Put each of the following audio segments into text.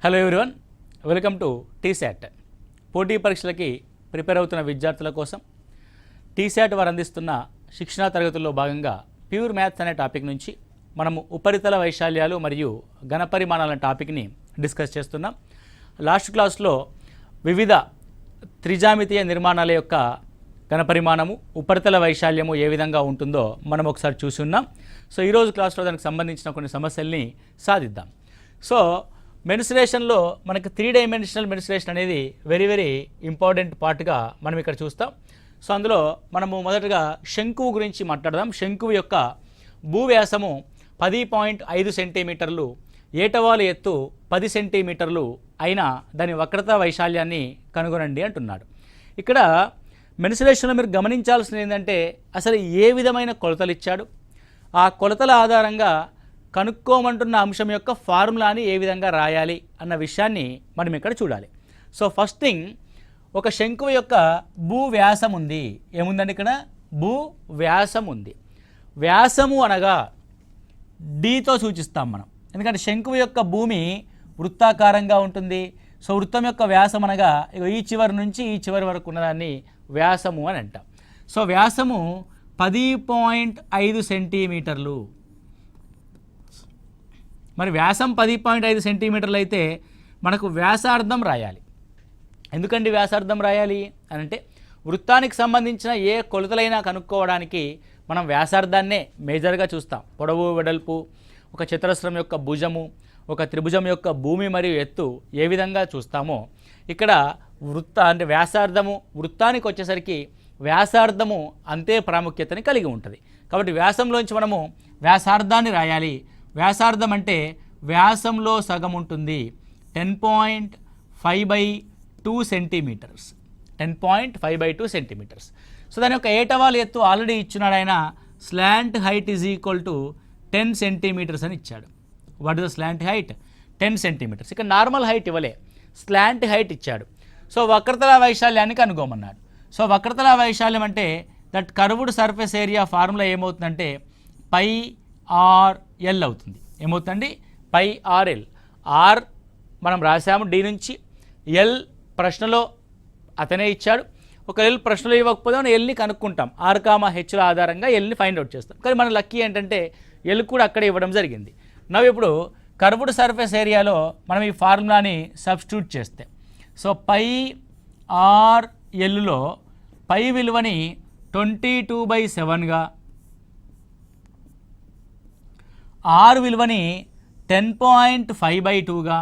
Hello everyone, welcome to T-SAT. పోటీ పరీక్షలకి prepare అవుతున్న విద్యార్థుల కోసం టీశాట్ వారు అందిస్తున్న శిక్షణా తరగతుల్లో భాగంగా ప్యూర్ మ్యాథ్స్ అనే టాపిక్ నుంచి మనము ఉపరితల వైశాల్యాలు మరియు ఘనపరిమాణాల టాపిక్ని డిస్కస్ చేస్తున్నాం. లాస్ట్ క్లాస్లో వివిధ త్రిజామితీయ నిర్మాణాల యొక్క ఘనపరిమాణము, ఉపరితల వైశాల్యము ఏ విధంగా ఉంటుందో మనం ఒకసారి చూసి ఉన్నాం. సో ఈరోజు క్లాస్లో దానికి సంబంధించిన కొన్ని సమస్యల్ని సాధిద్దాం. సో మెన్సురేషన్లో మనకి 3 డైమెన్షనల్ మెన్సురేషన్ అనేది వెరీ ఇంపార్టెంట్ పార్ట్గా మనం ఇక్కడ చూస్తాం. సో అందులో మనము మొదటగా శంకువు గురించి మాట్లాడదాం. శంకువు యొక్క భూవ్యాసము 10.5 సెంటీమీటర్లు, ఏటవాలు ఎత్తు 10 సెంటీమీటర్లు అయినా దాని వక్రతా వైశాల్యాన్ని కనుగొనండి అంటున్నాడు. ఇక్కడ మెన్సురేషన్లో మీరు గమనించాల్సింది ఏంటంటే అసలు ఏ విధమైన కొలతలు ఇచ్చాడు, ఆ కొలతల ఆధారంగా కనుక్కోమంటున్న అంశం యొక్క ఫార్ములాని ఏ విధంగా రాయాలి అన్న విషయాన్ని మనం ఇక్కడ చూడాలి. సో ఫస్ట్ థింగ్, ఒక శంకువు యొక్క భూవ్యాసం ఉంది. ఏముందండి ఇక్కడ? భూవ్యాసం ఉంది. వ్యాసము అనగా డీతో సూచిస్తాం మనం, ఎందుకంటే శంకువు యొక్క భూమి వృత్తాకారంగా ఉంటుంది. సో వృత్తం యొక్క వ్యాసం అనగా ఈ చివరి నుంచి ఈ చివరి వరకు ఉన్నదాన్ని వ్యాసము అని అంటాం. సో వ్యాసము 10.5 సెంటీమీటర్లు. మరి వ్యాసం 10.5 సెంటీమీటర్లు అయితే మనకు వ్యాసార్థం రాయాలి. ఎందుకండి వ్యాసార్థం రాయాలి అని అంటే, వృత్తానికి సంబంధించిన ఏ కొలతలైనా కనుక్కోవడానికి మనం వ్యాసార్థాన్నే మేజర్గా చూస్తాం. పొడవు, వెడల్పు, ఒక చతురస్రం యొక్క భుజము, ఒక త్రిభుజం యొక్క భూమి మరియు ఎత్తు ఏ విధంగా చూస్తామో ఇక్కడ అంటే వ్యాసార్థము వృత్తానికి వచ్చేసరికి వ్యాసార్థము అంతే ప్రాముఖ్యతని కలిగి ఉంటుంది. కాబట్టి వ్యాసంలోంచి మనము వ్యాసార్థాన్ని రాయాలి. వ్యాసార్థం అంటే వ్యాసంలో సగం ఉంటుంది, 10.5/2 సెంటీమీటర్స్. 10.5/2 సెంటీమీటర్స్. సో దాని యొక్క ఏటవాలు ఎత్తు ఆల్రెడీ ఇచ్చినాడు ఆయన. Slant height is equal to 10 centimetres అని ఇచ్చాడు. What is the slant height? 10 centimetres. ఇక్కడ నార్మల్ హైట్ ఇవ్వలే, స్లాంట్ హైట్ ఇచ్చాడు. సో వక్రతల వైశాల్యాన్ని కనుగోమన్నాడు. సో వక్రతల వైశాల్యం అంటే that curved surface area formula ఏమవుతుందంటే πr/l అవుతుంది. ఏమవుతుందండి? πr/l. ఆర్ మనం రాసాము డి నుంచి, ఎల్ ప్రశ్నలో అతనే ఇచ్చాడు. ఒక ఎల్ ప్రశ్నలో ఇవ్వకపోతే మనం ఎల్ని కనుక్కుంటాం. r,h ఆధారంగా ఎల్ని ఫైండ్ అవుట్ చేస్తాం. కానీ మన లక్కీ ఏంటంటే ఎల్ కూడా అక్కడే ఇవ్వడం జరిగింది. నవ్వు ఇప్పుడు కర్వ్డ్ సర్ఫేస్ ఏరియాలో మనం ఈ ఫార్ములాని సబ్స్టిట్యూట్ చేస్తే, సో πr/lలో పై విలువని 22/7గా, ఆర్ విలువని 10.5/2గా,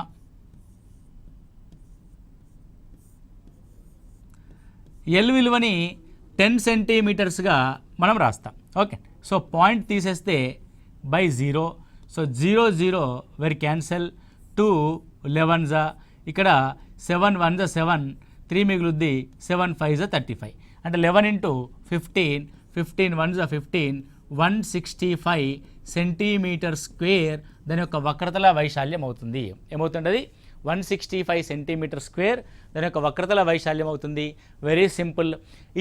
ఎల్ విలువని 10 సెంటీమీటర్స్గా మనం రాస్తాం. ఓకే, సో పాయింట్ తీసేస్తే by 0. So 0 0 very cancel. 2 11s, ఇక్కడ 7 1s 7, 3 మిగులుద్ది, 7 5s 35. అంటే 11 × 15, 15 1s 15, 165 సెంటీమీటర్ స్క్వేర్ దాని యొక్క వక్రతల వైశాల్యం అవుతుంది. ఏమవుతుంది? 165 సెంటీమీటర్ స్క్వేర్ దాని యొక్క వక్రతల వైశాల్యం అవుతుంది. Very simple.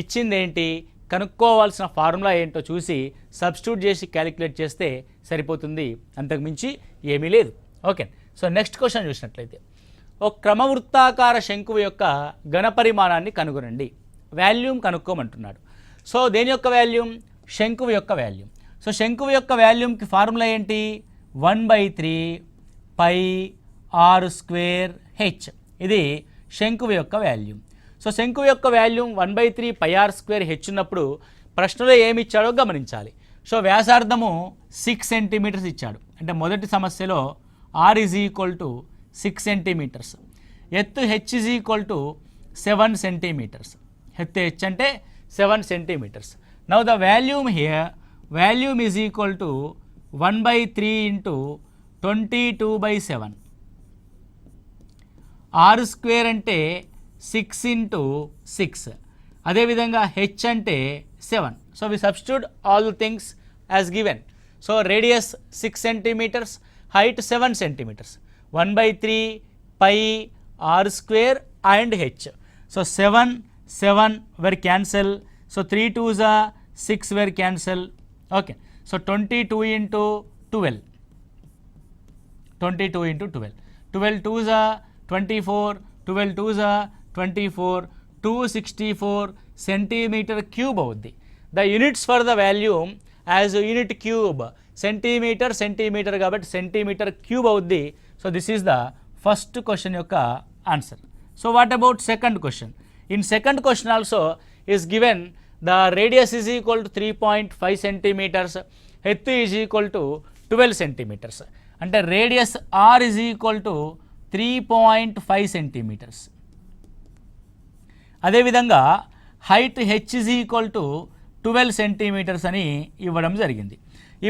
ఇచ్చింది ఏంటి, కనుక్కోవాల్సిన ఫార్ములా ఏంటో చూసి సబ్స్టిట్యూట్ చేసి క్యాలిక్యులేట్ చేస్తే సరిపోతుంది, అంతకుమించి ఏమీ లేదు. ఓకే, సో నెక్స్ట్ క్వశ్చన్ చూసినట్లయితే, ఒక క్రమవృత్తాకార శంకువు యొక్క ఘనపరిమాణాన్ని కనుగొనండి. వాల్యూమ్ కనుక్కోమంటున్నాడు. సో దేని యొక్క వాల్యూమ్? శంకువు యొక్క వాల్యూమ్. సో శంకువు యొక్క వాల్యూమ్కి ఫార్ములా ఏంటి? 1/3 πr²h. ఇది శంకువు యొక్క వాల్యూమ్. సో శంకువు యొక్క వాల్యూమ్ 1/3 πr²h ఉన్నప్పుడు ప్రశ్నలో ఏమి ఇచ్చాడో గమనించాలి. సో వ్యాసార్థము 6 సెంటీమీటర్స్ ఇచ్చాడు. అంటే మొదటి సమస్యలో r is equal to 6 centimetres, ఎత్తు h is equal to 7 centimetres. ఎత్తు h అంటే 7 centimetres. Now the volume here, volume is equal to 1/3 × 22/7. r² అంటే 6 × 6. అదేవిధంగా h అంటే 7. So we substitute all the things as given. So radius 6 centimetres, height 7 centimetres, 1/3 πr² and h. So 7 7 were cancel. So 3 2s 6 were cancel. Okay, so 22 × 12, 22 × 12, 12 2s 24, 12 2s 24, 264 centimetre cube అవుద్ది. The units for the volume as unit cube centimetre కాబట్టి centimetre cube అవుద్ది. So this is the first question యొక్క answer. So what about second question? In second question also is given the radius is equal to 3.5 centimetres, ఎత్తు is equal to 12 centimetres. అంటే radius R is equal to 3.5 centimetres. అదేవిధంగా height H is equal to 12 centimetres అని ఇవ్వడం జరిగింది.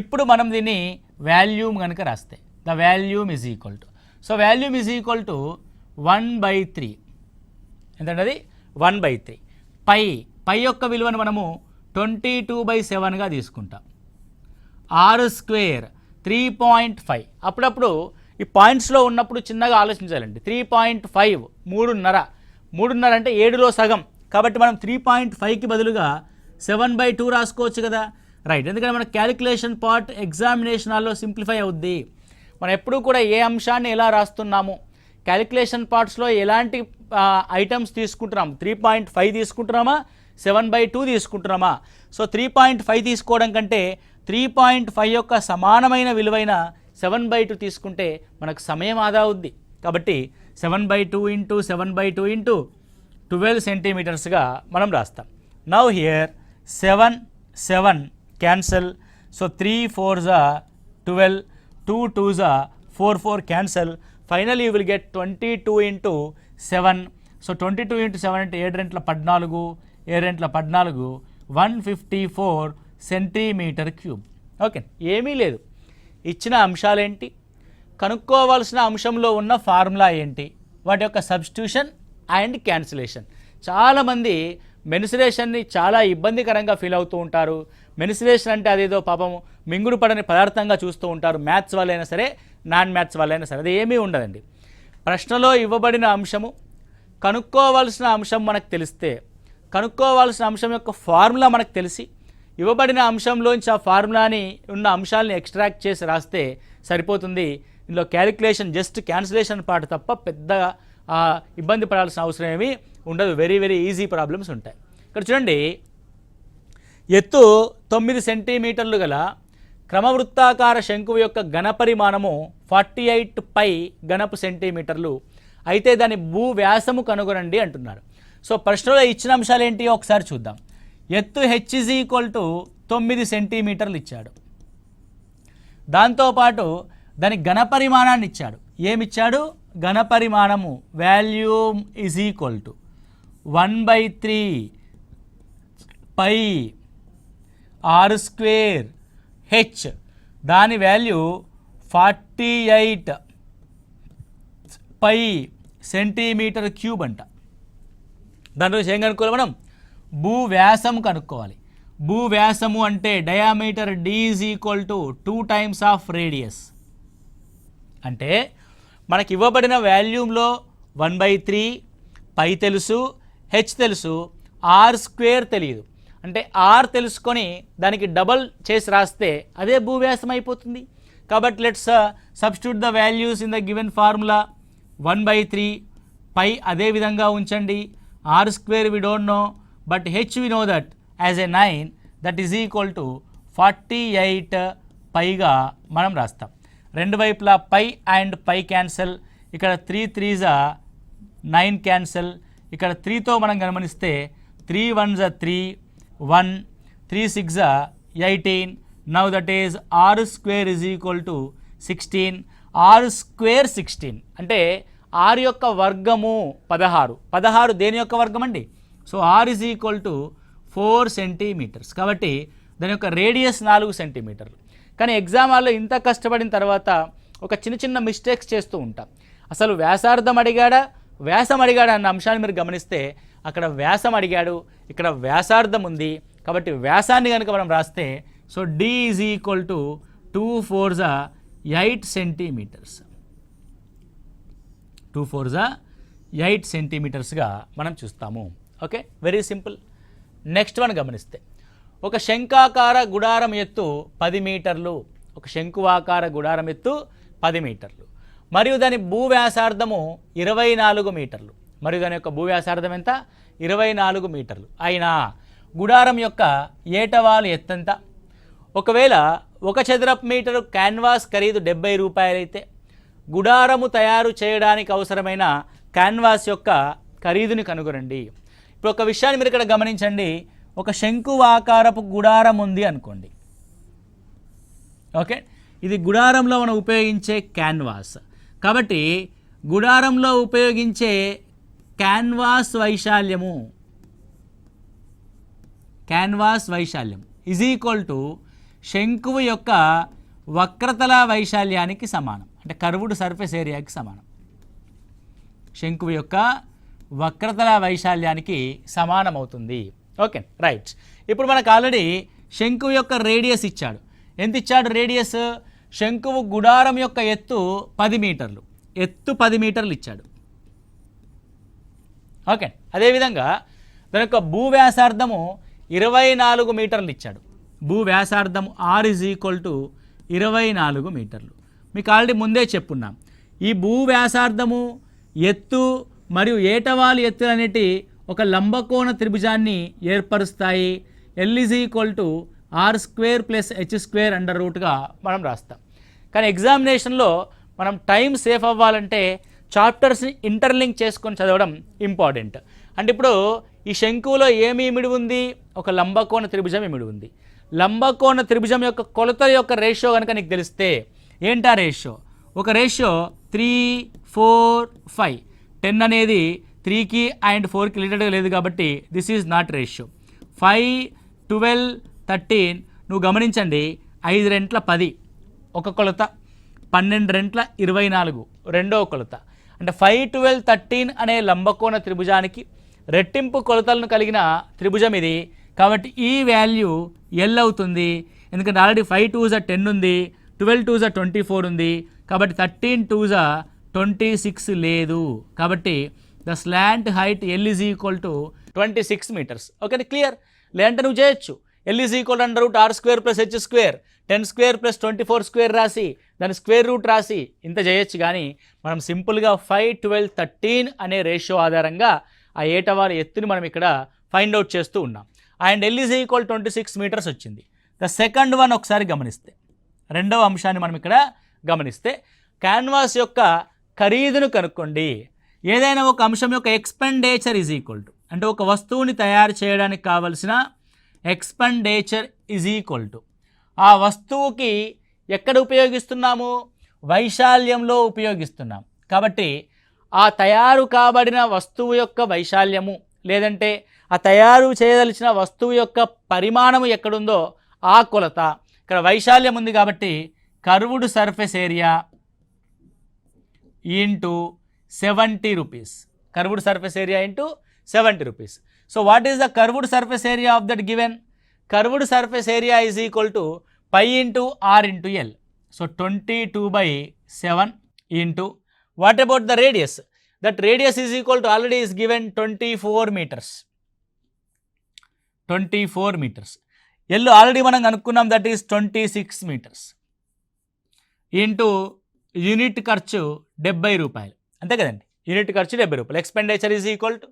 ఇప్పుడు మనం దీన్ని volume కనుక రాస్తే the volume is equal to, so volume is equal to 1/3. ఎంతంటే అది 1/3. పై యొక్క విలువను మనము 22/7గా తీసుకుంటాం. R square 3.5. అప్పుడప్పుడు ఈ పాయింట్స్లో ఉన్నప్పుడు చిన్నగా ఆలోచించాలండి. 3.5 3.5 అంటే 7లో సగం. కాబట్టి మనం 3.5కి బదులుగా 7/2 రాసుకోవచ్చు కదా, రైట్. ఎందుకంటే మన క్యాలిక్యులేషన్ పార్ట్ ఎగ్జామినేషన్ హాల్లో సింప్లిఫై అవుద్ది. మనం ఎప్పుడూ కూడా ఏ అంశాన్ని ఎలా రాస్తున్నాము, క్యాలిక్యులేషన్ పార్ట్స్లో ఎలాంటి ఐటమ్స్ తీసుకుంటున్నాము, 3.5 తీసుకుంటున్నామా 7/2 తీసుకుంటున్నామా. సో 3.5 తీసుకోవడం కంటే 3.5 యొక్క సమానమైన విలువైన 7/2 తీసుకుంటే మనకు సమయం ఆదా అవుద్ది. కాబట్టి 7/2 ఇంటూ 7/2 ఇంటూ 12 సెంటీమీటర్స్గా మనం రాస్తాం. Now here 7 cancel. So 3 4s 12, 2 2s 4 cancel. Final you will get 22 into 7. So 22 into 7 అంటే 7 రెంట్ల 14, 7 రెంట్ల 14, 154 సెంటీమీటర్ క్యూబ్. ఓకే, ఏమీ లేదు. ఇచ్చిన అంశాలేంటి, కనుక్కోవాల్సిన అంశంలో ఉన్న ఫార్ములా ఏంటి, వాటి యొక్క సబ్స్టిట్యూషన్ అండ్ క్యాన్సిలేషన్. చాలామంది మెన్సురేషన్ని చాలా ఇబ్బందికరంగా ఫీల్ అవుతూ ఉంటారు. మెన్సురేషన్ అంటే అదేదో పాపం మింగుడు పడని పదార్థంగా చూస్తూ ఉంటారు. మ్యాథ్స్ వాళ్ళైనా సరే, నాన్ మ్యాథ్స్ వాళ్ళైనా సరే, అది ఏమీ ఉండదండి. ప్రశ్నలో ఇవ్వబడిన అంశము, కనుక్కోవాల్సిన అంశం మనకు తెలిస్తే, కనుక్కోవాల్సిన అంశం యొక్క ఫార్ములా మనకు తెలిసి, ఇవ్వబడిన అంశంలోంచి ఆ ఫార్ములాని ఉన్న అంశాలని ఎక్స్ట్రాక్ట్ చేసి రాస్తే సరిపోతుంది. ఇందులో క్యాలిక్యులేషన్ జస్ట్ క్యాన్సిలేషన్ పార్ట్ తప్ప పెద్దగా ఇబ్బంది పడాల్సిన అవసరం ఏమీ ఉండదు. వెరీ వెరీ ఈజీ ప్రాబ్లమ్స్ ఉంటాయి. ఇక్కడ చూడండి, ఎత్తు 9 సెంటీమీటర్లు గల క్రమవృత్తాకార శంకువు యొక్క ఘనపరిమాణము 48 పై ఘనపు సెంటీమీటర్లు అయితే దాని భూ వ్యాసము కనుగొనండి అంటున్నారు. సో ప్రశ్నలో ఇచ్చిన అంశాలు ఏంటి ఒకసారి చూద్దాం. ఎత్తు హెచ్ ఈజ్ ఈక్వల్ టు 9 సెంటీమీటర్లు ఇచ్చాడు. దాంతోపాటు దాని ఘనపరిమాణాన్ని ఇచ్చాడు. ఏమిచ్చాడు? ఘనపరిమాణము volume is equal to 1/3 pi R square H. దాని వాల్యూ 48 పై సెంటీమీటర్ క్యూబ్ అంట. దాని గురించి ఏం కనుక్కోవాలి మనం? భూవ్యాసం కనుక్కోవాలి. భూవ్యాసము అంటే diameter d is equal to 2 times of radius. అంటే మనకి ఇవ్వబడిన వాల్యూమ్లో 1/3 పై తెలుసు, హెచ్ తెలుసు, ఆర్ స్క్వేర్ తెలియదు. అంటే ఆర్ తెలుసుకొని దానికి డబల్ చేసి రాస్తే అదే భూవ్యాసం అయిపోతుంది. కాబట్టి let's substitute the values in the given formula. 1/3 pi అదే విధంగా ఉంచండి. R square we don't know, but h we know that as a 9, that is equal to 48 పైగా మనం రాస్తాం. రెండు వైపులా పై అండ్ పై క్యాన్సల్. ఇక్కడ 3 3s 9 క్యాన్సల్. ఇక్కడ 3తో మనం గమనిస్తే 3 1s 3, 1 3 6 18. Now that is r square is equal to 16. R square 16 అంటే ఆర్ యొక్క వర్గము 16. 16 దేని యొక్క వర్గం అండి? So r is equal to 4 centimetres. కాబట్టి దాని యొక్క రేడియస్ 4 సెంటీమీటర్లు. కానీ ఎగ్జామ్ హాల్లో ఇంత కష్టపడిన తర్వాత ఒక చిన్న చిన్న మిస్టేక్స్ చేస్తూ ఉంటాం. అసలు వ్యాసార్థం అడిగాడా, వ్యాసం అడిగాడా అన్న అంశాన్ని మీరు గమనిస్తే అక్కడ వ్యాసం అడిగాడు, ఇక్కడ వ్యాసార్థం ఉంది. కాబట్టి వ్యాసాన్ని కనుక మనం రాస్తే so d is equal to 2 4s 8 centimetres. 2 4s 8 సెంటీమీటర్స్గా మనం చూస్తాము. Okay, very simple. Next one గమనిస్తే ఒక శంఖాకార గుడారం ఎత్తు 10 మీటర్లు. ఒక శంకువాకార గుడారం ఎత్తు 10 మీటర్లు. మరియు దాని భూవ్యాసార్థము 24 మీటర్లు. మరియు దాని యొక్క భూవ్యాసార్థం ఎంత? 24 మీటర్లు. అయినా గుడారం యొక్క ఏటవాలు ఎత్తంత? ఒకవేళ 1 చదరపు మీటరు క్యాన్వాస్ ఖరీదు 70 రూపాయలైతే గుడారము తయారు చేయడానికి అవసరమైన క్యాన్వాస్ యొక్క ఖరీదుని కనుగొనండి. ఇప్పుడు ఒక విషయాన్ని మీరు ఇక్కడ గమనించండి. ఒక శంకువాకారపు గుడారం ఉంది అనుకోండి. ఓకే, ఇది గుడారంలో మనం ఉపయోగించే క్యాన్వాస్. కాబట్టి గుడారంలో ఉపయోగించే క్యాన్వాస్ వైశాల్యం ఈజ్ ఈక్వల్ టు శంకువు యొక్క వక్రతల వైశాల్యానికి సమానం. అంటే కర్వ్డ్ సర్ఫేస్ ఏరియాకి సమానం. శంకువు యొక్క వక్రతల వైశాల్యానికి సమానం అవుతుంది. Okay, right. ఇప్పుడు మనకు ఆల్రెడీ శంకువు యొక్క రేడియస్ ఇచ్చాడు. ఎంత ఇచ్చాడు రేడియస్? శంకువు గుడారం యొక్క ఎత్తు 10 మీటర్లు. ఎత్తు 10 మీటర్లు ఇచ్చాడు. ఓకే, అదేవిధంగా దాని యొక్క భూవ్యాసార్థము 24 మీటర్లు ఇచ్చాడు. భూవ్యాసార్థం R ఈజ్ ఈక్వల్ టు 24 మీటర్లు. మీకు ఆల్రెడీ ముందే చెప్పున్నాం. ఈ భూవ్యాసార్థము, ఎత్తు మరియు ఏటవాలు ఎత్తులు అనేటి ఒక లంబకోణ త్రిభుజాన్ని ఏర్పరుస్తాయి. L is equal to R² + H² under రూట్గా మనం రాస్తాం. కానీ ఎగ్జామినేషన్లో మనం టైం సేఫ్ అవ్వాలంటే చాప్టర్స్ని ఇంటర్లింక్ చేసుకొని చదవడం ఇంపార్టెంట్. అంటే ఇప్పుడు ఈ శంకువులో ఏమి ఇమిడి ఉంది? ఒక లంబకోణ త్రిభుజం ఇమిడి ఉంది. లంబకోణ త్రిభుజం యొక్క కొలతల యొక్క రేషియో కనుక నీకు తెలిస్తే ఏంటా రేషియో? ఒక రేషియో 3, 4, 5. 10 అనేది 3కి అండ్ 4కి రిలేటెడ్గా లేదు కాబట్టి దిస్ ఈజ్ నాట్ రేషియో. 5, 12, 13 నువ్వు గమనించండి. 5 రెంట్ల 10 ఒక కొలత, 12 రెంట్ల 24 రెండవ కొలత. అంటే 5, 12, 13 అనే లంబకోణ త్రిభుజానికి రెట్టింపు కొలతలను కలిగిన త్రిభుజం ఇది. కాబట్టి ఈ వాల్యూ L అవుతుంది. ఎందుకంటే ఆల్రెడీ 5 2s 10 ఉంది, 12 2s 24 ఉంది. కాబట్టి 13 2s 26 లేదు. కాబట్టి the slant height L is equal to 26 metres. Okay, clear? లేదంటే నువ్వు చేయొచ్చు. L is equal under root R² + H², 10² + 24² రాసి దాని స్క్వేర్ రూట్ రాసి ఇంత చేయొచ్చు. కానీ మనం సింపుల్గా 5, 12, 13 అనే రేషియో ఆధారంగా ఆ ఏటవారి ఎత్తుని మనం ఇక్కడ ఫైండ్ అవుట్ చేస్తూ ఉన్నాం. And L is equal 26 metres వచ్చింది. ద సెకండ్ వన్ ఒకసారి గమనిస్తే, రెండవ అంశాన్ని మనం ఇక్కడ గమనిస్తే, క్యాన్వాస్ యొక్క ఖరీదును కనుక్కోండి. ఏదైనా ఒక అంశం యొక్క ఎక్స్పెండిచర్ ఈజ్ ఈక్వల్ టు, అంటే ఒక వస్తువుని తయారు చేయడానికి కావలసిన ఎక్స్పెండిచర్ ఈజ్ ఈక్వల్ టు ఆ వస్తువుకి ఎక్కడ ఉపయోగిస్తున్నాము? వైశాల్యంలో ఉపయోగిస్తున్నాం. కాబట్టి ఆ తయారు కాబడిన వస్తువు యొక్క వైశాల్యము లేదంటే ఆ తయారు చేయదలిచిన వస్తువు యొక్క పరిమాణము ఎక్కడుందో ఆ కొలత. ఇక్కడ వైశాల్యం ఉంది కాబట్టి curved surface area into 70 rupees. Curved surface area into 70 rupees. So what is the curved surface area of that given? Curved surface area is equal to π into R into L. So 22/7 into what about the radius? That radius is equal to already is given 24 metres. 24 metres. L already మనం అనుకున్నాం, that is 26 metres into unit ఖర్చు 70 రూపాయలు. అంతే కదండి, unit ఖర్చు 70 రూపాయలు. Expenditure is equal to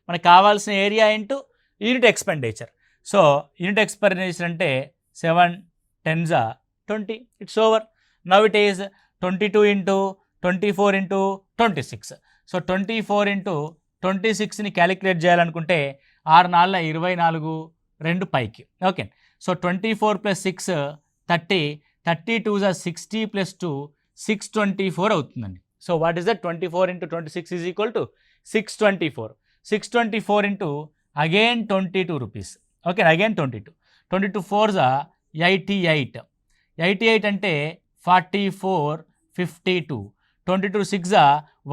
మనకు కావాల్సిన area into unit expenditure. So unit expenditure అంటే 7 10s 20. It's over. Now it is 22 into 24 into 26. So 24 into 26ని క్యాలిక్యులేట్ చేయాలనుకుంటే 6 4 24 2 పైకి. ఓకే, సో 24 + 6 30, 32s 60 + 2 624 అవుతుందండి. So what is that? 24 into 26 is equal to 624. 624 into again 22 rupees. Okay, again 22. 22 4s 88. 88 అంటే 44 52. 22 6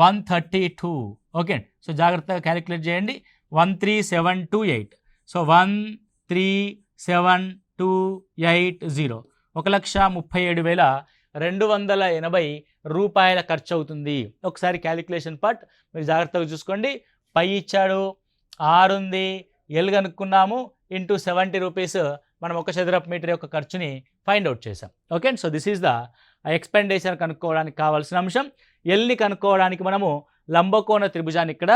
132. Okay, so జాగ్రత్తగా calculate చేయండి. 13728. So 13728 1,37,280 రూపాయల ఖర్చు అవుతుంది. ఒకసారి క్యాలిక్యులేషన్ పార్ట్ మీరు జాగ్రత్తగా చూసుకోండి. పై ఇచ్చాడు, R ఉంది, L కనుక్కున్నాము, ఇంటూ 70 రూపీస్ మనం 1 చదరపు మీటర్ యొక్క ఖర్చుని ఫైండ్ అవుట్ చేసాం. Okay, so this is the expenditure కనుక్కోవడానికి కావాల్సిన అంశం. ఎల్ని కనుక్కోవడానికి మనము లంబకోణ త్రిభుజాన్ని ఇక్కడ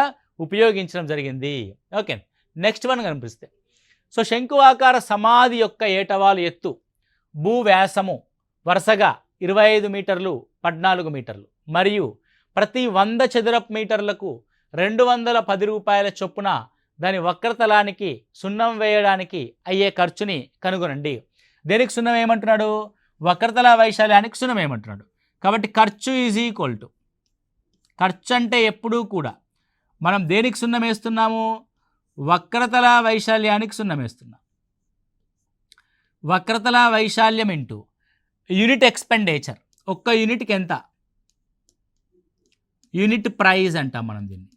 ఉపయోగించడం జరిగింది. ఓకే, నెక్స్ట్ వన్ కనిపిస్తే సో శంకువాకార సమాధి యొక్క ఏటవాలు ఎత్తు భూవ్యాసము వరుసగా 25 మీటర్లు 14 మీటర్లు మరియు ప్రతి 100 చదరపు మీటర్లకు 210 రూపాయల చొప్పున దాని వక్రతలానికి సున్నం వేయడానికి అయ్యే ఖర్చుని కనుగొనండి. దేనికి సున్నం ఏమంటున్నాడు? వక్రతల వైశాల్యానికి సున్నం ఏమంటున్నాడు. కాబట్టి ఖర్చు ఈజ్ ఈక్వల్ టు, ఖర్చు అంటే ఎప్పుడూ కూడా మనం దేనికి సున్నం వేస్తున్నాము? వక్రతల వైశాల్యానికి సున్నం వేస్తున్నాం. వక్రతల వైశాల్యం ఇంటూ యూనిట్ ఎక్స్పెండిచర్, ఒక్క యూనిట్కి ఎంత, యూనిట్ ప్రైజ్ అంటాం మనం దీన్ని.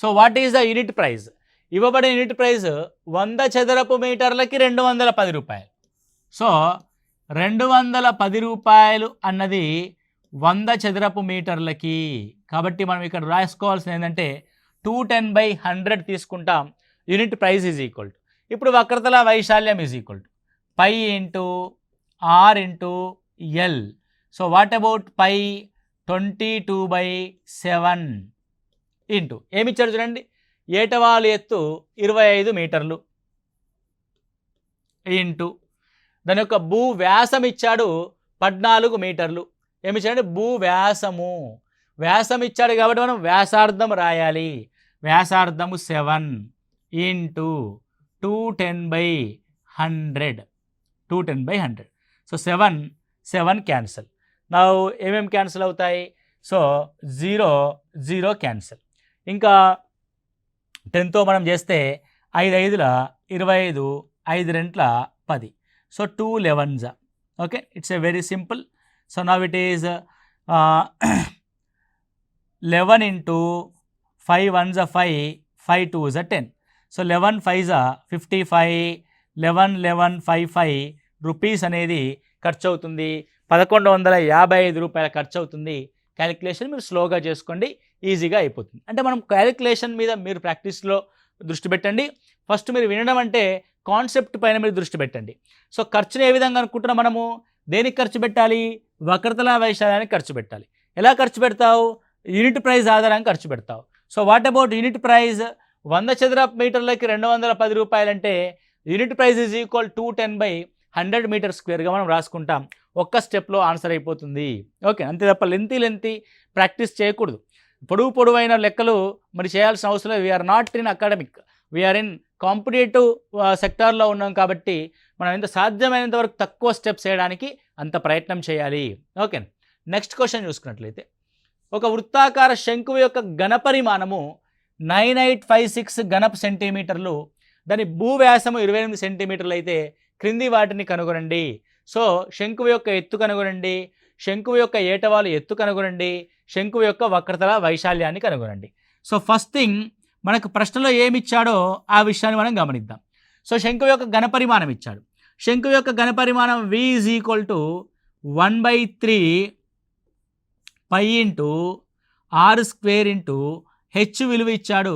So what is the unit price? ఇవ్వబడిన యూనిట్ ప్రైజ్ 100 చదరపు మీటర్లకి 210 రూపాయలు. సో 210 రూపాయలు అన్నది 100 చదరపు మీటర్లకి. కాబట్టి మనం ఇక్కడ రాసుకోవాల్సింది ఏంటంటే 210/100 తీసుకుంటాం. Unit price is equal to, ఇప్పుడు వక్రతల వైశాల్యం is equal to pi into R into L. So what about pi? 22/7 into ఏమిచ్చాడు చూడండి, ఏటవాలు ఎత్తు 25 మీటర్లు ఇంటూ దాని యొక్క భూ వ్యాసం ఇచ్చాడు 14 మీటర్లు. ఏమిచ్చాడంటే భూ వ్యాసము, వ్యాసం ఇచ్చాడు కాబట్టి మనం వ్యాసార్థం రాయాలి. వ్యాసార్థము 7 ఇంటూ 210/100. 210/100. So 7 cancel. నా ఏమేమి క్యాన్సిల్ అవుతాయి? So 0 cancel. ఇంకా 10తో మనం చేస్తే 5 5ల 25, 5 2ల 10. So 2 11s. Okay, it's a very simple. So now it is 11 into 5 1s 5, 5 2s 10. So 11 5s 55, 11 55 rupees అనేది ఖర్చు అవుతుంది. 1155 రూపాయల ఖర్చు అవుతుంది. క్యాలిక్యులేషన్ మీరు స్లోగా చేసుకోండి, ఈజీగా అయిపోతుంది. అంటే మనం క్యాలిక్యులేషన్ మీద మీరు ప్రాక్టీస్లో దృష్టి పెట్టండి. ఫస్ట్ మీరు వినడం అంటే కాన్సెప్ట్ పైన మీరు దృష్టి పెట్టండి. సో ఖర్చుని ఏ విధంగా అనుకుంటున్నా మనము? దేనికి ఖర్చు పెట్టాలి? వక్రతల వైశాల్యానికి ఖర్చు పెట్టాలి. ఎలా ఖర్చు పెడతావు? యూనిట్ ప్రైస్ ఆధారంగా ఖర్చు పెడతావు. So what about unit price? 100 చదరపు మీటర్లకి 210 రూపాయలు అంటే unit price is equal 210/100 metre స్క్వేర్గా మనం రాసుకుంటాం. ఒక్క స్టెప్లో ఆన్సర్ అయిపోతుంది. ఓకే, అంతే తప్ప లెంతీ ప్రాక్టీస్ చేయకూడదు. పొడవైన లెక్కలు మరి చేయాల్సిన అవసరం లేదు. We're not in academic, we're in competitive సెక్టార్లో ఉన్నాం కాబట్టి మనం ఎంత సాధ్యమైనంత వరకు తక్కువ స్టెప్స్ చేయడానికి అంత ప్రయత్నం చేయాలి. ఓకే, నెక్స్ట్ క్వశ్చన్ చూసుకున్నట్లయితే ఒక వృత్తాకార శంకువు యొక్క ఘనపరిమాణము 9856 ఘనపు సెంటీమీటర్లు, దాని భూవ్యాసము 28 సెంటీమీటర్లు అయితే క్రింది వాటిని కనుగొనండి. సో శంకువు యొక్క ఎత్తు కనుగొనండి, శంకువు యొక్క ఏటవాలు ఎత్తు కనుగొనండి, శంకువు యొక్క వక్రతల వైశాల్యాన్ని కనుగొనండి. సో ఫస్ట్ థింగ్ మనకు ప్రశ్నలో ఏమి ఇచ్చాడో ఆ విషయాన్ని మనం గమనిద్దాం. సో శంకువు యొక్క ఘనపరిమాణం ఇచ్చాడు. శంకువు యొక్క ఘనపరిమాణం V is equal to 1/3 pi into r square into h విలువ ఇచ్చాడు.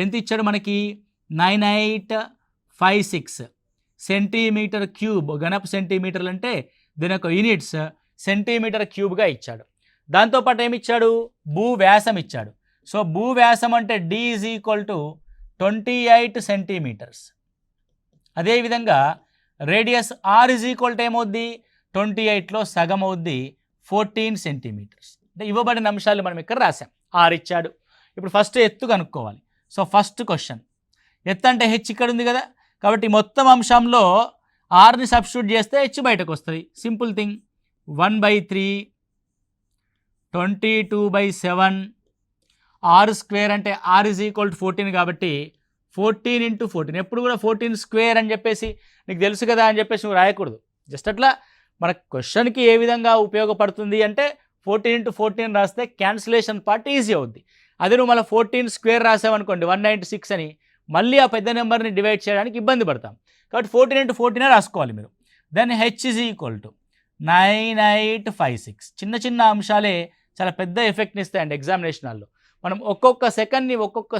ఎంత ఇచ్చాడు మనకి? 9856 సెంటీమీటర్ క్యూబ్. ఘనపు సెంటీమీటర్లు అంటే దీని యొక్క యూనిట్స్ సెంటీమీటర్ క్యూబ్గా ఇచ్చాడు. దాంతోపాటు ఏమి ఇచ్చాడు? భూవ్యాసం ఇచ్చాడు. సో భూవ్యాసం అంటే D is equal to 28 centimetres. అదేవిధంగా radius R is equal to ఏమవుద్ది? 28లో సగం అవుద్ది, 14 సెంటీమీటర్స్. అంటే ఇవ్వబడిన అంశాలు మనం ఇక్కడ రాసాం. R ఇచ్చాడు. ఇప్పుడు ఫస్ట్ ఎత్తు కనుక్కోవాలి. సో ఫస్ట్ క్వశ్చన్, ఎత్తు అంటే హెచ్ ఇక్కడ ఉంది కదా, కాబట్టి మొత్తం అంశంలో ఆర్ని సబ్స్టిట్యూట్ చేస్తే హెచ్ బయటకు వస్తుంది. Simple thing. 1/3 22/7 ఆర్ స్క్వేర్ అంటే ఆర్ ఈజ్ ఈక్వల్ టు 14 కాబట్టి 14 ఇంటూ 14. ఎప్పుడు కూడా 14 స్క్వేర్ అని చెప్పేసి నీకు తెలుసు కదా అని చెప్పేసి నువ్వు రాయకూడదు. జస్ట్ అట్లా మన క్వశ్చన్కి ఏ విధంగా ఉపయోగపడుతుంది అంటే 14 ఇంటూ 14 రాస్తే క్యాన్సిలేషన్ పార్ట్ ఈజీ అవుద్ది. అదే నువ్వు మళ్ళీ 14 స్క్వేర్ రాసావనుకోండి 196 అని, మళ్ళీ ఆ పెద్ద నెంబర్ని డివైడ్ చేయడానికి ఇబ్బంది పడతాం. కాబట్టి 14 ఇంటూ 14 రాసుకోవాలి మీరు. Then h is equal to 9856. చిన్న అంశాలే చాలా పెద్ద ఎఫెక్ట్ని ఇస్తాయండి ఎగ్జామినేషన్ హాల్లో. మనం ఒక్కొక్క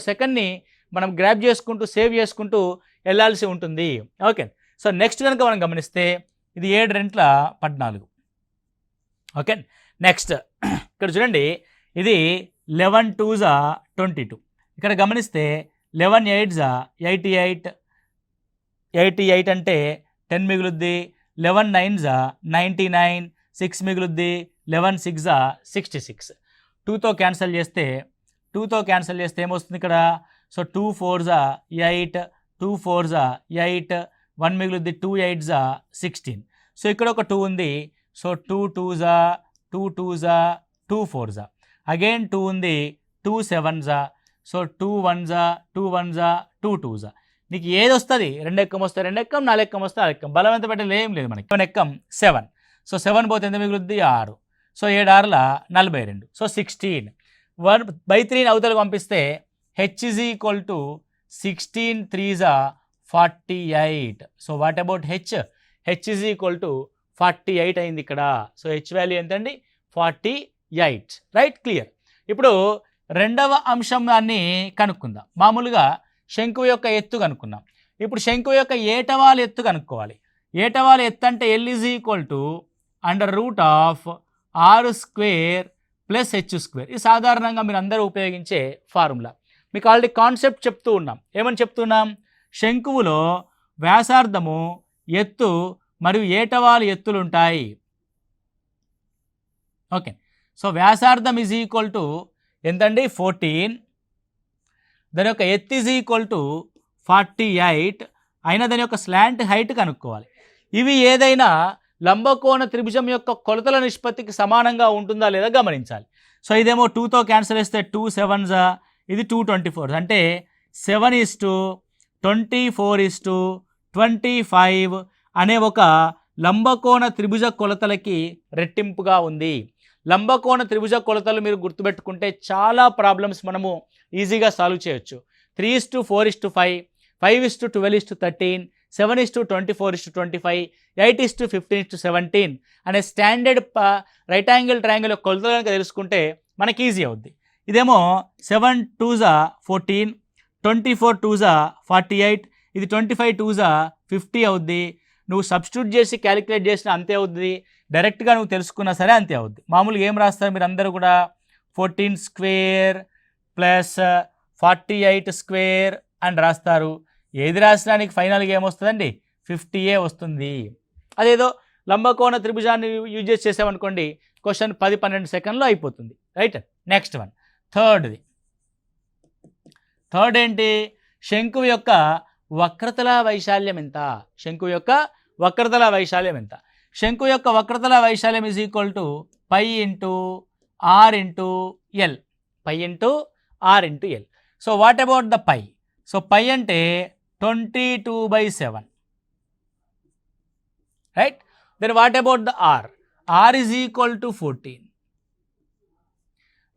సెకండ్ని మనం గ్రాప్ చేసుకుంటూ సేవ్ చేసుకుంటూ వెళ్ళాల్సి ఉంటుంది. ఓకే, సో నెక్స్ట్ కనుక మనం గమనిస్తే ఇది 7 2 14. ఓకే, నెక్స్ట్ ఇక్కడ చూడండి ఇది 11 2s 22. ఇక్కడ గమనిస్తే 11 8s 88, 88 అంటే 10 మిగులుద్ది, 11 9s 99, 6 మిగులుద్ది, 11 6s 66. 2తో క్యాన్సిల్ చేస్తే ఏమొస్తుంది ఇక్కడ? So 2 4s 8, 2 4s 8, 1 మిగులుద్ది, 2 8s 16. So ఇక్కడ ఒక 2 ఉంది. So 2 2s 2 2s 2 4s, again 2 ఉంది, 2 7s, so 2 1s 2 1s 2 2s. నీకు ఏది వస్తుంది? 2 ఎక్కం వస్తే 2 ఎక్కం, 4 ఎక్కం వస్తే 4 ఎక్కం, బలం ఎంత పెట్టాలి? ఏం లేదు మనకి. 7 ఎక్కం 7. సో 7 పోతే ఎంత మిగులుద్ది? 6. సో 7 6 42. సో 16. 1/3 అవతలకు పంపిస్తే h is equal to 16 3s 48. So what about h? h is equal to 48 అయింది ఇక్కడ. సో h వాల్యూ ఎంతండి? 48. Right, clear. ఇప్పుడు రెండవ అంశాన్ని కనుక్కుందాం. మామూలుగా శంకువు యొక్క ఎత్తు కనుక్కున్నాం. ఇప్పుడు శంకువు యొక్క ఏటవాలు ఎత్తు కనుక్కోవాలి. ఏటవాలు ఎత్తు అంటే L is equal to √r² plus h². ఇది సాధారణంగా మీరు అందరూ ఉపయోగించే ఫార్ములా. మీకు ఆల్రెడీ కాన్సెప్ట్ చెప్తూ ఉన్నాం. ఏమని చెప్తున్నాం? శంకువులో వ్యాసార్థము, ఎత్తు మరియు ఏటవాలు ఎత్తులు ఉంటాయి. ఓకే. సో వ్యాసార్థం ఈజ్ ఈక్వల్ టు ఎంతండి? 14. దాని యొక్క ఎత్తు ఈజ్ ఈక్వల్ టు 48 అయినా దాని యొక్క స్లాంట్ హైట్ కనుక్కోవాలి. ఇవి ఏదైనా లంబకోణ త్రిభుజం యొక్క కొలతల నిష్పత్తికి సమానంగా ఉంటుందా లేదా గమనించాలి. సో ఇదేమో 2తో క్యాన్సిల్ చేస్తే 2 7s, ఇది 2 24, అంటే 7:24:25 అనే ఒక లంబకోణ త్రిభుజ కొలతలకి రెట్టింపుగా ఉంది. లంబకోణ త్రిభుజ కొలతలు మీరు గుర్తుపెట్టుకుంటే చాలా ప్రాబ్లమ్స్ మనము ఈజీగా సాల్వ్ చేయొచ్చు. 3:4:5, 5:12:13, 7:24:25, 8:15:17 అనే స్టాండర్డ్ రైట్ యాంగిల్ ట్రయాంగిల్ యొక్క కొలతలు కనుక తెలుసుకుంటే మనకి ఈజీ అవుద్ది. ఇదేమో 7 2s 14, 24 2s 48, ఇది 25 2s 50 అవుద్ది. నువ్వు సబ్స్టిట్యూట్ చేసి క్యాలిక్యులేట్ చేసినా అంతే అవుద్ది, డైరెక్ట్గా నువ్వు తెలుసుకున్నా సరే అంతే అవుద్ది. మామూలుగా ఏం రాస్తారు మీరు అందరూ కూడా? 14² ప్లస్ 48² అని రాస్తారు. ఏది రాసినా నీకు ఫైనల్గా ఏమొస్తుందండి? 50 వస్తుంది. అదేదో లంబకోణ త్రిభుజాన్ని యూజ్ చేసి చేసామనుకోండి, క్వశ్చన్ 10-12 సెకండ్లో అయిపోతుంది. రైట్, నెక్స్ట్ వన్, థర్డ్ ఏంటి? శంకువు యొక్క వక్రతల వైశాల్యం ఎంత? శంకువు యొక్క వక్రతల వైశాల్యం ఎంత? శంకువు యొక్క వక్రతల వైశాల్యం is equal to π × r × l. π × r × l. So what about the π? So π అంటే 22/7. Right. Then what about the r? r is equal to 14.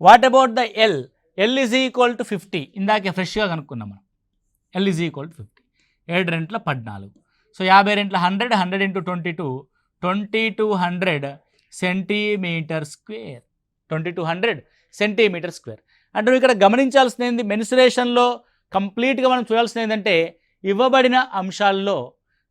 What about the l? l is equal to 50. ఇందాకే ఫ్రెష్గా కనుక్కున్నాం మనం. l is equal to 50. 7 రెంట్ల 14. సో 50 రెంట్ల 100, 100 × 22, 2200 centimetre square. 2200 centimetre square. అంటే ఇక్కడ గమనించాల్సింది ఏంది? మెన్సురేషన్లో కంప్లీట్గా మనం చూడాల్సింది ఏంటంటే, ఇవ్వబడిన అంశాల్లో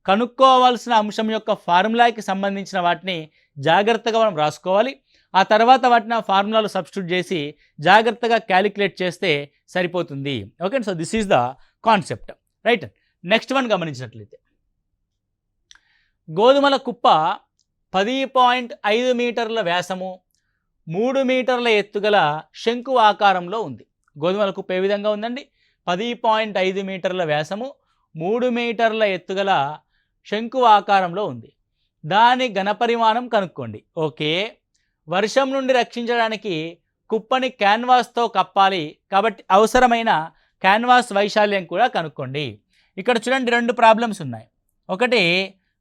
కనుక్కోవాల్సిన అంశం యొక్క ఫార్ములాకి సంబంధించిన వాటిని జాగ్రత్తగా మనం రాసుకోవాలి. ఆ తర్వాత వాటిని ఆ ఫార్ములాలో సబ్స్టిట్యూట్ చేసి జాగ్రత్తగా క్యాలిక్యులేట్ చేస్తే సరిపోతుంది. Okay, so this is the concept. Right, next one గమనించినట్లయితే, గోధుమల కుప్ప 10.5 మీటర్ల వ్యాసము, 3 మీటర్ల ఎత్తుగల శంకు ఆకారంలో ఉంది. గోధుమల కుప్ప ఏ విధంగా ఉందండి? 10.5 మీటర్ల వ్యాసము, 3 మీటర్ల ఎత్తుగల శంకు ఆకారంలో ఉంది. దాని ఘనపరిమాణం కనుక్కోండి. ఓకే, వర్షం నుండి రక్షించడానికి కుప్పని క్యాన్వాస్తో కప్పాలి కాబట్టి అవసరమైన క్యాన్వాస్ వైశాల్యం కూడా కనుక్కోండి. ఇక్కడ చూడండి, 2 ప్రాబ్లమ్స్ ఉన్నాయి. ఒకటి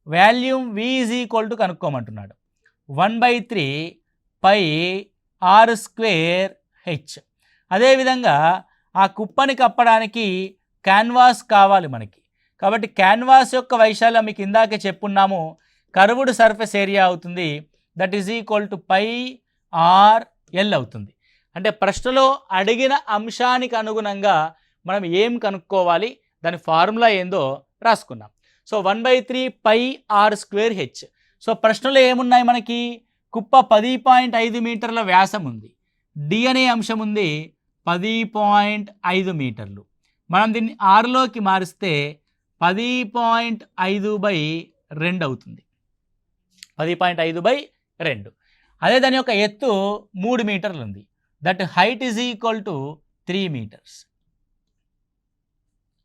volume V is equal to కనుక్కోమంటున్నాడు. 1/3 πr²h. అదేవిధంగా ఆ కుప్పని కప్పడానికి క్యాన్వాస్ కావాలి మనకి. కాబట్టి క్యాన్వాస్ యొక్క వైశాల్యం మీకు ఇందాకే చెప్పున్నాము, కర్వ్డ్ సర్ఫేస్ ఏరియా అవుతుంది. That is equal to πr/l అవుతుంది. అంటే ప్రశ్నలో అడిగిన అంశానికి అనుగుణంగా మనం ఏం కనుక్కోవాలి, దాని ఫార్ములా ఏందో రాసుకున్నాం. So 1/3 πr²h. సో ప్రశ్నలో ఏమున్నాయి మనకి? కుప్ప 10.5 మీటర్ల వ్యాసం ఉంది, డి అనే అంశం ఉంది 10.5 మీటర్లు. మనం దీన్ని ఆరులోకి మారిస్తే 10.5/2 అవుతుంది. 10.5/2. అదే దాని యొక్క ఎత్తు 3 మీటర్లు ఉంది. That height is equal to 3 metres.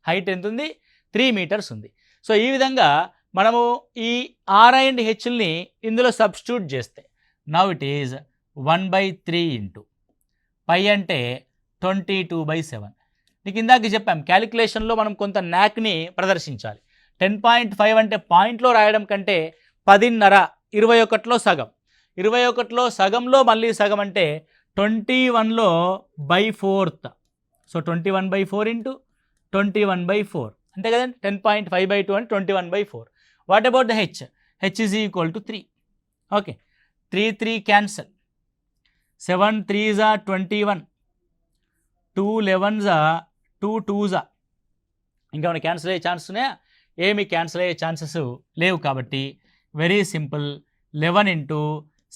Height ఎంత ఉంది? 3 మీటర్స్ ఉంది. సో ఈ విధంగా మనము ఈ ఆర్ అండ్ హెచ్ని ఇందులో సబ్స్టిట్యూట్ చేస్తే now it is 1/3 into pi అంటే 22/7. నీకు ఇందాక చెప్పాం క్యాలిక్యులేషన్లో మనం కొంత న్యాక్ని ప్రదర్శించాలి. 10.5 అంటే పాయింట్లో రాయడం కంటే 10.5 21లో సగం, 21లో సగంలో మళ్ళీ సగం అంటే 21లో /4. సో 21/4 ఇంటూ 21/4 అంతే కదండి. 10.5/2 అంటే 21/4. What about the H? H is equal to 3. Okay, 3 cancel, 7 3s are 21, 2 11s are 2 2s are. ఇంకేమైనా క్యాన్సిల్ అయ్యే ఛాన్స్ ఉన్నాయా? ఏమి క్యాన్సిల్ అయ్యే ఛాన్సెస్ లేవు. కాబట్టి వెరీ సింపుల్, 11 ఇంటూ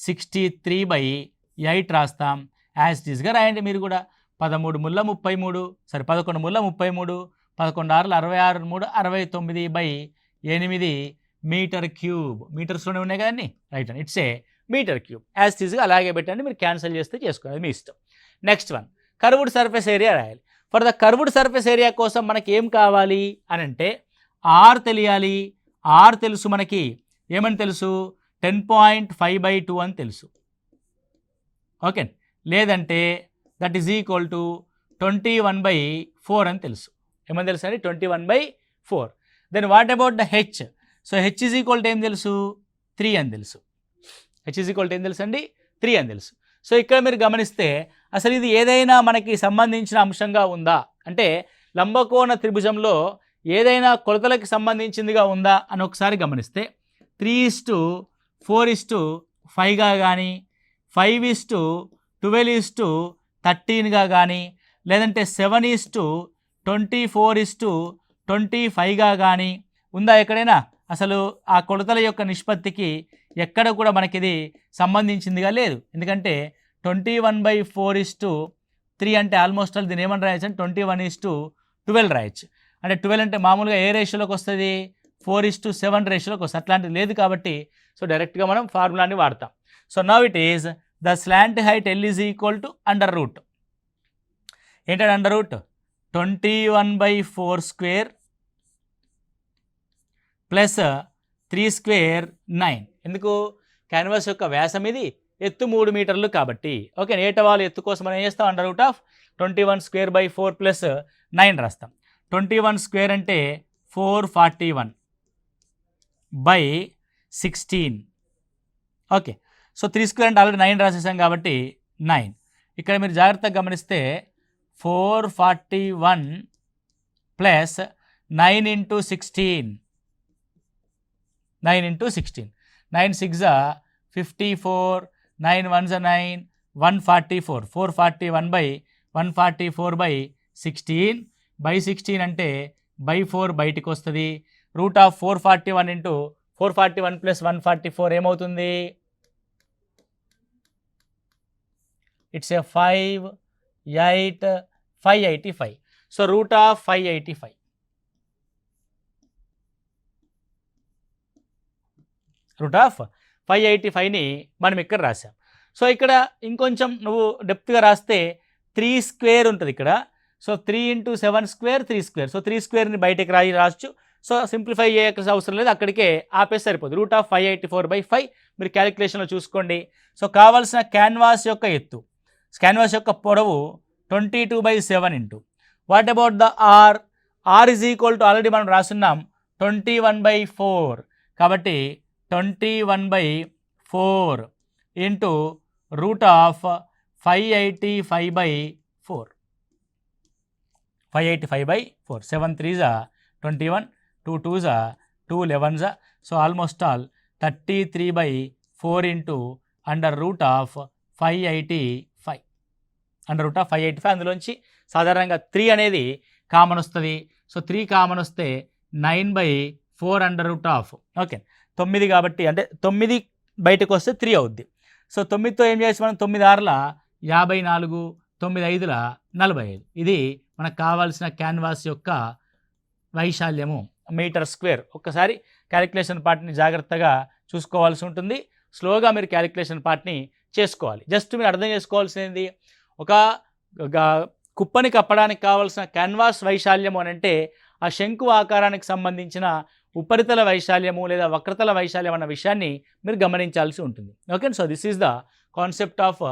63/8 రాస్తాం. యాజ్ ఇట్ ఈస్గా రాయండి మీరు కూడా. 13 ముళ్ళ 33, సరే 11 ముళ్ళ 33, 11 6 66, 69/8 మీటర్ క్యూబ్. మీటర్స్లోనే ఉన్నాయి కదండి, రైట్ అండి. It's a metre cube. As it ఈస్గా అలాగే పెట్టండి, మీరు క్యాన్సిల్ చేస్తే చేసుకోవాలి, మీ ఇష్టం. Next one, curved surface area రాయాలి. For the curved surface area కోసం మనకి ఏం కావాలి అని అంటే ఆర్ తెలియాలి. ఆర్ తెలుసు మనకి, ఏమని తెలుసు? 10.5/2 అని తెలుసు. ఓకే, లేదంటే దట్ ఈజ్ ఈక్వల్ టు 21/4 అని తెలుసు. ఏమని తెలుసు అండి? 21/4. Then what about the h? So h is equal to ఏం తెలుసు? 3 అని తెలుసు. హెచ్ ఈజ్ ఈక్వల్ టు ఏం తెలుసు అండి? 3 అని తెలుసు. సో ఇక్కడ మీరు గమనిస్తే అసలు ఇది ఏదైనా మనకి సంబంధించిన అంశంగా ఉందా అంటే లంబకోణ త్రిభుజంలో ఏదైనా కొలతలకి సంబంధించిందిగా ఉందా అని ఒకసారి గమనిస్తే 3:4:5గా కానీ 5:12:13గా కానీ లేదంటే 7:24:25గా కానీ ఉందా ఎక్కడైనా? అసలు ఆ కొలతల యొక్క నిష్పత్తికి ఎక్కడ కూడా మనకి ఇది సంబంధించిందిగా లేదు. ఎందుకంటే 21/4:3 అంటే ఆల్మోస్ట్ ఆల్ దీన్ని ఏమని రాయొచ్చు అంటే 21:12 రాయొచ్చు. అంటే 12 అంటే మామూలుగా ఏ రేషియోలోకి వస్తుంది? 4:7 రేషియోలోకి వస్తుంది. అట్లాంటిది లేదు కాబట్టి సో డైరెక్ట్గా మనం ఫార్ములాని వాడతాం. So now it is the slant height L is equal to under root. ఏంటంటే అండర్ రూట్ 21/4² ప్లస్ 3² 9. ఎందుకు? క్యాన్వాస్ యొక్క వ్యాసం ఇది, ఎత్తు 3 మీటర్లు కాబట్టి. ఓకే, ఏటవాలు ఎత్తు కోసం మనం ఏం చేస్తాం? అండర్ రూట్ ఆఫ్ 21²/4 ప్లస్ 9 రాస్తాం. 21² అంటే 441/16. ఓకే, సో 3² అంటే ఆల్రెడీ 9 రాసేసాం కాబట్టి 9. ఇక్కడ మీరు జాగ్రత్తగా గమనిస్తే 441 ప్లస్ 9 ఇంటూ 16, 9 ఇంటూ 16, 9 6 54, 9 1 9, 144, 441/144/16 అంటే /4 బయటికి వస్తుంది. రూట్ ఆఫ్ 441 ఇంటూ 441 ప్లస్ 144 ఏమవుతుంది? It's a 585. So root of 585. Root of 585ని మనం ఇక్కడ రాసాం. సో ఇక్కడ ఇంకొంచెం నువ్వు డెప్త్గా రాస్తే 3² ఉంటుంది ఇక్కడ. సో 3 × 7² 3². సో 3²ని బయటకు రాయచ్చు. సో సింప్లిఫై చేయవలసిన అవసరం లేదు, అక్కడికే ఆపేసి సరిపోతుంది. రూట్ ఆఫ్ 584/5 మీరు క్యాలిక్యులేషన్లో చూసుకోండి. సో కావాల్సిన క్యాన్వాస్ యొక్క ఎత్తు, క్యాన్వాస్ యొక్క పొడవు 22/7 into what about the r? R is equal to already మనం రాస్తున్నాం 21/4 కాబట్టి 21/4 into root of 585/4. 585/4. 7 3s are 21, 2 2s are 2 11s are. So almost all 33/4 into under root of 585. Under root of 585 అందులోంచి సాధారణంగా 3 అనేది కామన్ వస్తుంది. So 3 common వస్తే 9/4 under root of. Okay, 9 కాబట్టి అంటే 9 బయటకు వస్తే 3 అవుద్ది. సో 9తో ఏం చేసి మనం 9 6 54, 9 5ల 45. ఇది మనకు కావాల్సిన క్యాన్వాస్ యొక్క వైశాల్యము మీటర్ స్క్వేర్. ఒక్కసారి క్యాలిక్యులేషన్ పార్ట్ని జాగ్రత్తగా చూసుకోవాల్సి ఉంటుంది. స్లోగా మీరు క్యాలిక్యులేషన్ పార్ట్ని చేసుకోవాలి. జస్ట్ మీరు అర్థం చేసుకోవాల్సింది, ఒక కుప్పని కప్పడానికి కావాల్సిన క్యాన్వాస్ వైశాల్యము అని అంటే ఆ శంకు ఆకారానికి సంబంధించిన ఉపరితల వైశాల్యము లేదా వక్రతల వైశాల్యం అన్న విషయాన్ని మీరు గమనించాల్సి ఉంటుంది. Okay, so this is the concept of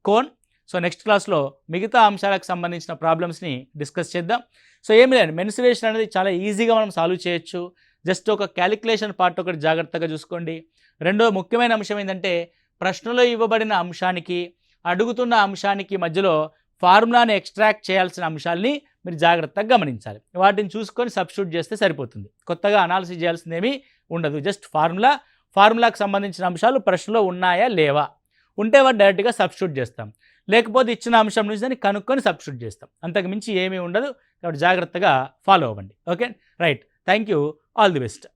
cone. So next క్లాస్లో మిగతా అంశాలకు సంబంధించిన ప్రాబ్లమ్స్ని డిస్కస్ చేద్దాం. సో ఏమి లేదు, మెన్సురేషన్ అనేది చాలా ఈజీగా మనం సాల్వ్ చేయొచ్చు. జస్ట్ ఒక క్యాలిక్యులేషన్ పార్ట్ ఒకటి జాగ్రత్తగా చూసుకోండి. రెండో ముఖ్యమైన అంశం ఏంటంటే, ప్రశ్నలో ఇవ్వబడిన అంశానికి అడుగుతున్న అంశానికి మధ్యలో ఫార్ములాని ఎక్స్ట్రాక్ట్ చేయాల్సిన అంశాలని మీరు జాగ్రత్తగా గమనించాలి. వాటిని చూసుకొని సబ్స్టిట్యూట్ చేస్తే సరిపోతుంది. కొత్తగా అనాలిసిస్ చేయాల్సింది ఏమీ ఉండదు. జస్ట్ ఫార్ములాకి సంబంధించిన అంశాలు ప్రశ్నలో ఉన్నాయా లేవా, ఉంటే వాటి డైరెక్ట్గా సబ్స్టిట్యూట్ చేస్తాం, లేకపోతే ఇచ్చిన అంశం నుంచి దాన్ని కనుక్కొని సబ్స్టిట్యూట్ చేస్తాం. అంతకు మించి ఏమీ ఉండదు. కాబట్టి జాగ్రత్తగా ఫాలో అవ్వండి. Okay, right, thank you, all the best.